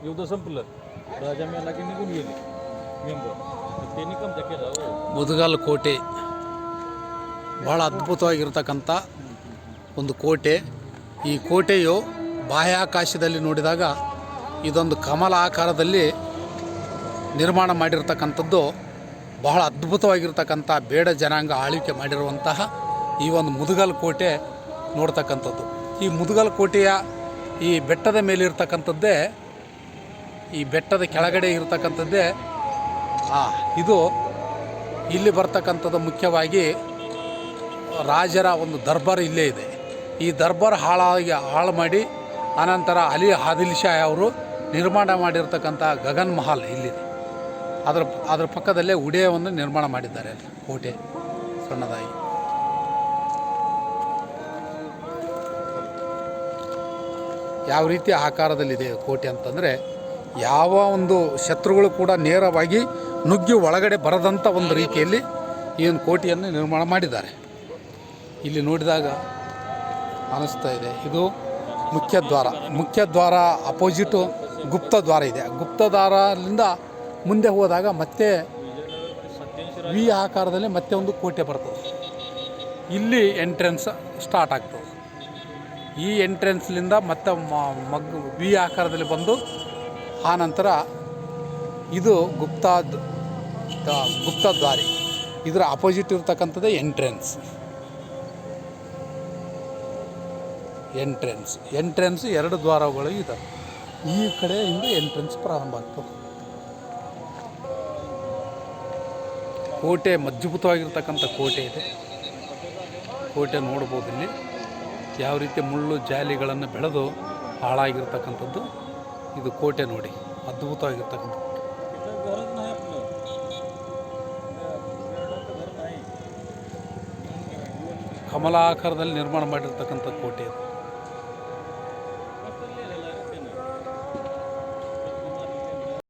युद्ध संपलं, राजा मेला की निघून गेले मेंबर. त्यांनी कमजा केला. ಮುದಗಲ್ ಕೋಟೆ ಭಾಳ ಅದ್ಭುತವಾಗಿರ್ತಕ್ಕಂಥ ಒಂದು ಕೋಟೆ. ಈ ಕೋಟೆಯು ಬಾಹ್ಯಾಕಾಶದಲ್ಲಿ ನೋಡಿದಾಗ ಇದೊಂದು ಕಮಲ ಆಕಾರದಲ್ಲಿ ನಿರ್ಮಾಣ ಮಾಡಿರ್ತಕ್ಕಂಥದ್ದು. ಬಹಳ ಅದ್ಭುತವಾಗಿರ್ತಕ್ಕಂಥ ಬೇಡ ಜನಾಂಗ ಆಳ್ವಿಕೆ ಮಾಡಿರುವಂತಹ ಈ ಒಂದು ಮುದಗಲ್ ಕೋಟೆ ನೋಡ್ತಕ್ಕಂಥದ್ದು. ಈ ಮುದಗಲ್ ಕೋಟೆಯ ಈ ಬೆಟ್ಟದ ಮೇಲೆ ಇರ್ತಕ್ಕಂಥದ್ದೇ, ಈ ಬೆಟ್ಟದ ಕೆಳಗಡೆ ಇರ್ತಕ್ಕಂಥದ್ದೇ ಇದು. ಇಲ್ಲಿ ಬರ್ತಕ್ಕಂಥದ್ದು ಮುಖ್ಯವಾಗಿ ರಾಜರ ಒಂದು ದರ್ಬಾರ್ ಇಲ್ಲೇ ಇದೆ. ಈ ದರ್ಬಾರ್ ಹಾಳು ಮಾಡಿ ಆನಂತರ ಅಲಿ ಆದಿಲ್ ಶಾ ಅವರು ನಿರ್ಮಾಣ ಮಾಡಿರ್ತಕ್ಕಂಥ ಗಗನ್ ಮಹಲ್ ಇಲ್ಲಿದೆ. ಅದರ ಪಕ್ಕದಲ್ಲೇ ಉಡೆಯವನ್ನು ನಿರ್ಮಾಣ ಮಾಡಿದ್ದಾರೆ ಕೋಟೆ ಸಣ್ಣದಾಗಿ. ಯಾವ ರೀತಿ ಆಕಾರದಲ್ಲಿದೆ ಕೋಟೆ ಅಂತಂದರೆ, ಯಾವ ಒಂದು ಶತ್ರುಗಳು ಕೂಡ ನೇರವಾಗಿ ನುಗ್ಗಿ ಒಳಗಡೆ ಬರದಂಥ ಒಂದು ರೀತಿಯಲ್ಲಿ ಈ ಒಂದು ಕೋಟೆಯನ್ನು ನಿರ್ಮಾಣ ಮಾಡಿದ್ದಾರೆ. ಇಲ್ಲಿ ನೋಡಿದಾಗ ಅನಿಸ್ತಾ ಇದೆ, ಇದು ಮುಖ್ಯದ್ವಾರ ಅಪೋಸಿಟು ಗುಪ್ತದ್ವಾರ ಇದೆ. ಗುಪ್ತದ್ವಾರದಿಂದ ಮುಂದೆ ಹೋದಾಗ ಮತ್ತೆ ವಿ ಆಕಾರದಲ್ಲಿ ಮತ್ತೆ ಒಂದು ಕೋಟೆ ಬರ್ತದೆ. ಇಲ್ಲಿ ಎಂಟ್ರೆನ್ಸ್ ಸ್ಟಾರ್ಟ್ ಆಗ್ತದೆ. ಈ ಎಂಟ್ರೆನ್ಸ್ಲಿಂದ ಮತ್ತೆ ವಿ ಆಕಾರದಲ್ಲಿ ಬಂದು ಆನಂತರ ಇದು ಗುಪ್ತದ್ವಾರಿ. ಇದರ ಅಪೋಸಿಟ್ ಇರ್ತಕ್ಕಂಥದ್ದೇ ಎಂಟ್ರೆನ್ಸ್ ಎರಡು ದ್ವಾರಗಳು ಇದ್ದಾವೆ. ಈ ಕಡೆಯಿಂದ ಎಂಟ್ರೆನ್ಸ್ ಪ್ರಾರಂಭ ಆಗ್ತದೆ. ಕೋಟೆ ಮಜಬೂತವಾಗಿರ್ತಕ್ಕಂಥ ಕೋಟೆ ಇದೆ. ಕೋಟೆ ನೋಡ್ಬೋದು ಇಲ್ಲಿ ಯಾವ ರೀತಿ ಮುಳ್ಳು ಜಾಲಿಗಳನ್ನು ಬೆಳೆದು ಹಾಳಾಗಿರ್ತಕ್ಕಂಥದ್ದು. ಇದು ಕೋಟೆ ನೋಡಿ, ಅದ್ಭುತವಾಗಿರ್ತಕ್ಕಂಥ ಕಮಲಾಕಾರದಲ್ಲಿ ನಿರ್ಮಾಣ ಮಾಡಿರ್ತಕ್ಕಂಥ ಕೋಟೆ ಇದು.